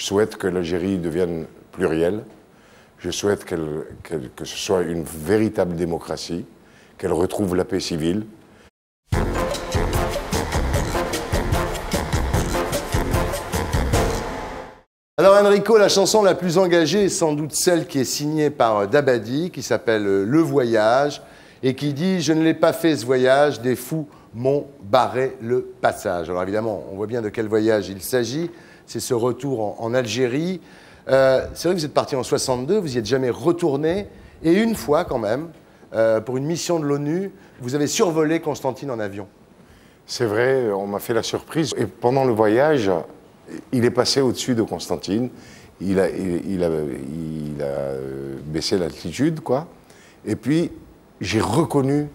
Je souhaite que l'Algérie devienne plurielle. Je souhaite que ce soit une véritable démocratie, qu'elle retrouve la paix civile. Alors Enrico, la chanson la plus engagée est sans doute celle qui est signée par Dabadi, qui s'appelle Le Voyage, et qui dit « Je ne l'ai pas fait ce voyage, des fous m'ont barré le passage ». Alors évidemment, on voit bien de quel voyage il s'agit, c'est ce retour en Algérie. C'est vrai que vous êtes parti en 62, vous n'y êtes jamais retourné, et une fois quand même, pour une mission de l'ONU, vous avez survolé Constantine en avion. C'est vrai, on m'a fait la surprise, et pendant le voyage, il est passé au-dessus de Constantine, il a baissé l'altitude, quoi. Et puis, j'ai reconnu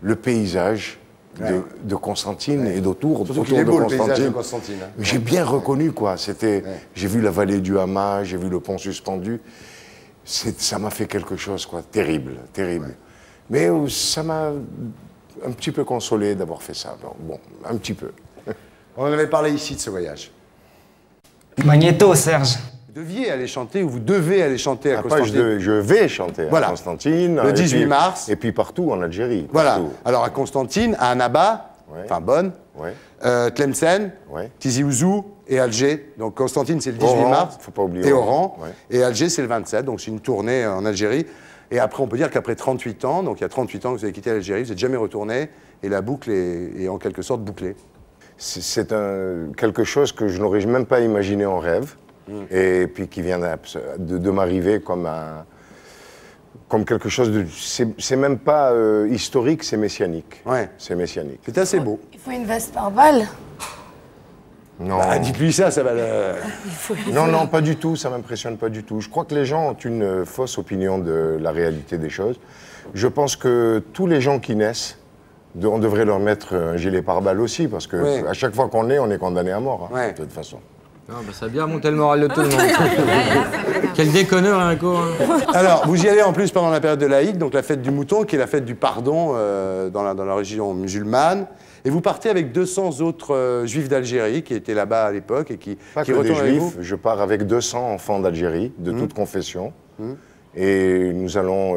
le paysage de Constantine et d'autour de Constantine. Le paysage de Constantine. Hein. J'ai bien reconnu, quoi. J'ai vu la vallée du Hama, j'ai vu le pont suspendu. Ça m'a fait quelque chose, quoi. Terrible, terrible. Ouais. Mais ça m'a un petit peu consolé d'avoir fait ça. Bon, un petit peu. On en avait parlé ici de ce voyage. Magnéto, Serge. Vous deviez aller chanter, ou vous devez aller chanter à Constantine. Je vais chanter à Constantine. Le 18 mars. Et puis partout en Algérie. Voilà. Partout. Alors à Constantine, à Annaba, enfin Bonn, Tlemcen, Tizi Ouzou et Alger. Donc Constantine, c'est le 18 mars. Faut pas oublier. Et Oran. Et Alger, c'est le 27. Donc c'est une tournée en Algérie. Et après, on peut dire qu'après 38 ans, donc il y a 38 ans que vous avez quitté l'Algérie, vous n'êtes jamais retourné. Et la boucle est en quelque sorte bouclée. C'est quelque chose que je n'aurais même pas imaginé en rêve, et puis qui vient de m'arriver comme quelque chose de... C'est même pas historique, c'est messianique. Ouais. C'est messianique. C'est assez beau. Il faut une veste par balle. Non. Bah, dites-lui ça va le... Non, non, pas du tout, ça m'impressionne pas du tout. Je crois que les gens ont une fausse opinion de la réalité des choses. Je pense que tous les gens qui naissent, on devrait leur mettre un gilet pare-balles aussi, parce que à chaque fois qu'on est, on est condamné à mort, hein, de toute façon. Non, bah, ça a bien remonté le moral de tout le monde. Quel déconneur, Enrico. Hein. Alors, vous y allez en plus pendant la période de l'Aïd, donc la fête du mouton, qui est la fête du pardon dans la région musulmane. Et vous partez avec 200 autres juifs d'Algérie qui étaient là-bas à l'époque et qui retournent des juifs, je pars avec 200 enfants d'Algérie, de toute confession. Et nous allons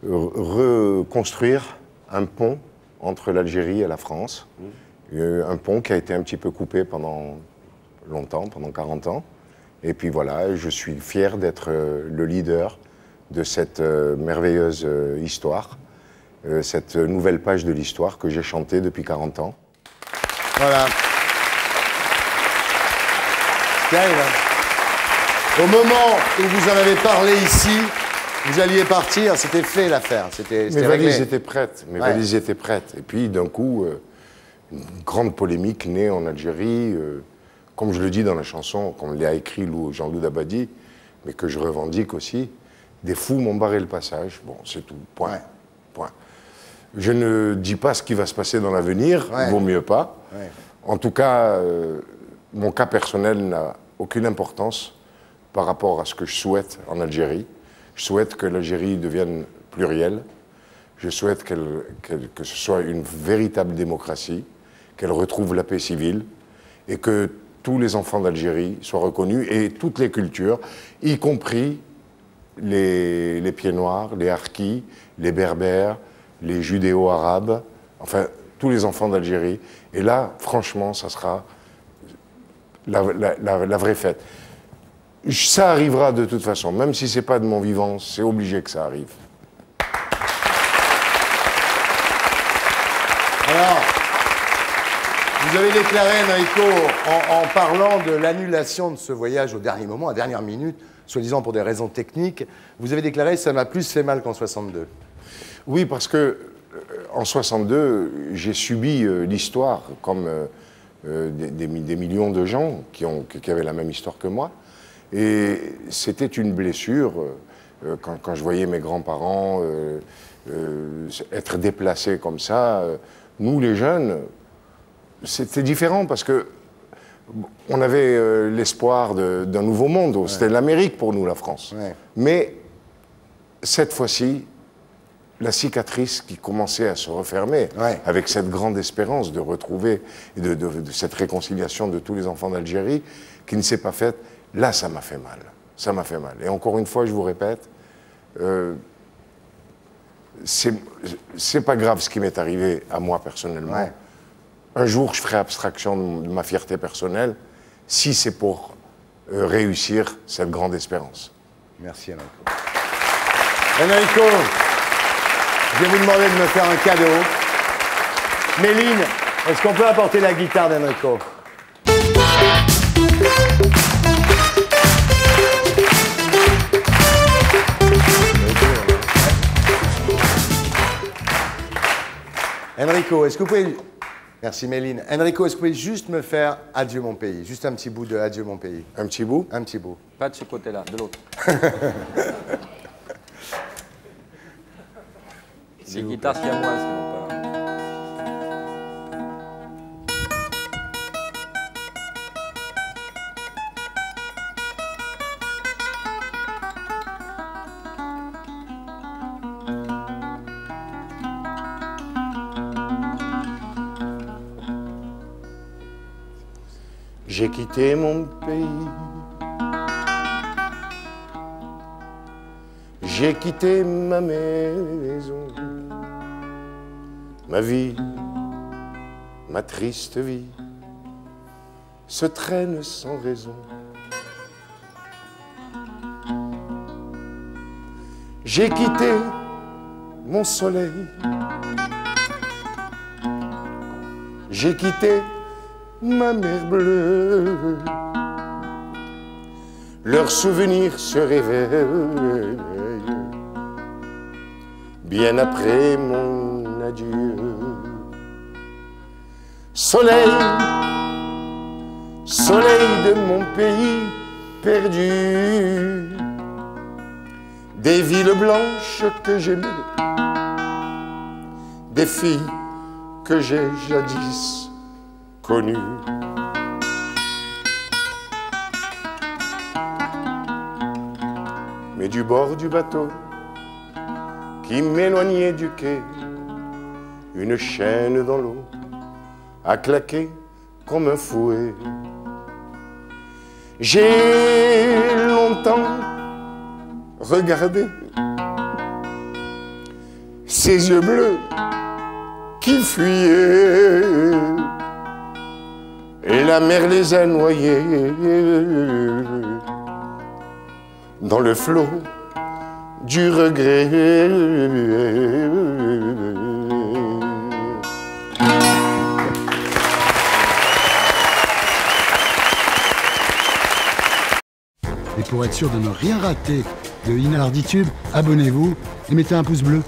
reconstruire un pont entre l'Algérie et la France. Un pont qui a été un petit peu coupé pendant longtemps, pendant 40 ans. Et puis voilà, je suis fier d'être le leader de cette merveilleuse histoire, cette nouvelle page de l'histoire que j'ai chantée depuis 40 ans. Voilà. C'est terrible, hein. Au moment où vous en avez parlé ici, vous alliez partir, c'était fait l'affaire. Mes valises étaient prêtes. Mes valises étaient prêtes. Et puis d'un coup, une grande polémique née en Algérie, comme je le dis dans la chanson, comme l'a écrit Jean-Loup Dabadi, mais que je revendique aussi. Des fous m'ont barré le passage. Bon, c'est tout. Point. Point. Je ne dis pas ce qui va se passer dans l'avenir, vaut mieux pas. En tout cas, mon cas personnel n'a aucune importance par rapport à ce que je souhaite en Algérie. Je souhaite que l'Algérie devienne plurielle. Je souhaite que ce soit une véritable démocratie, qu'elle retrouve la paix civile et que tous les enfants d'Algérie soient reconnus et toutes les cultures, y compris les pieds noirs, les harkis, les berbères, les judéo-arabes, enfin tous les enfants d'Algérie. Et là, franchement, ça sera la vraie fête. Ça arrivera de toute façon, même si ce n'est pas de mon vivant, c'est obligé que ça arrive. Alors, vous avez déclaré, Enrico, en parlant de l'annulation de ce voyage au dernier moment, à dernière minute, soi-disant pour des raisons techniques, vous avez déclaré « ça m'a plus fait mal qu'en 62 ». Oui, parce que en 62, j'ai subi l'histoire comme des millions de gens qui avaient la même histoire que moi. Et c'était une blessure quand je voyais mes grands-parents être déplacés comme ça. Nous, les jeunes, c'était différent parce que on avait l'espoir d'un nouveau monde. C'était l'Amérique pour nous, la France. Mais cette fois-ci, la cicatrice qui commençait à se refermer, Ouais. avec cette grande espérance de retrouver, de cette réconciliation de tous les enfants d'Algérie, qui ne s'est pas faite, là, ça m'a fait mal. Ça m'a fait mal. Et encore une fois, je vous répète, c'est pas grave ce qui m'est arrivé à moi personnellement. Ouais. Un jour, je ferai abstraction de ma fierté personnelle, si c'est pour réussir cette grande espérance. Merci Enrico. Enrico, je vais vous demander de me faire un cadeau. Méline, est-ce qu'on peut apporter la guitare d'Enrico? Enrico, est-ce que vous pouvez... Merci Méline. Enrico, est-ce que vous pouvez juste me faire Adieu mon pays? Juste un petit bout de Adieu mon pays. Un petit bout? Un petit bout. Pas de ce côté-là, de l'autre. Les guitares siamoises qui n'ont pas. J'ai quitté mon pays, j'ai quitté ma maison, ma vie, ma triste vie, se traîne sans raison. J'ai quitté mon soleil, j'ai quitté ma mer bleue, leurs souvenirs se réveillent bien après mon adieu. Soleil, soleil de mon pays perdu, des villes blanches que j'aimais, des filles que j'ai jadis connu. Mais du bord du bateau qui m'éloignait du quai, une chaîne dans l'eau a claqué comme un fouet. J'ai longtemps regardé ces yeux bleus qui fuyaient, et la mer les a noyés dans le flot du regret. Et pour être sûr de ne rien rater de Inarditube, abonnez-vous et mettez un pouce bleu.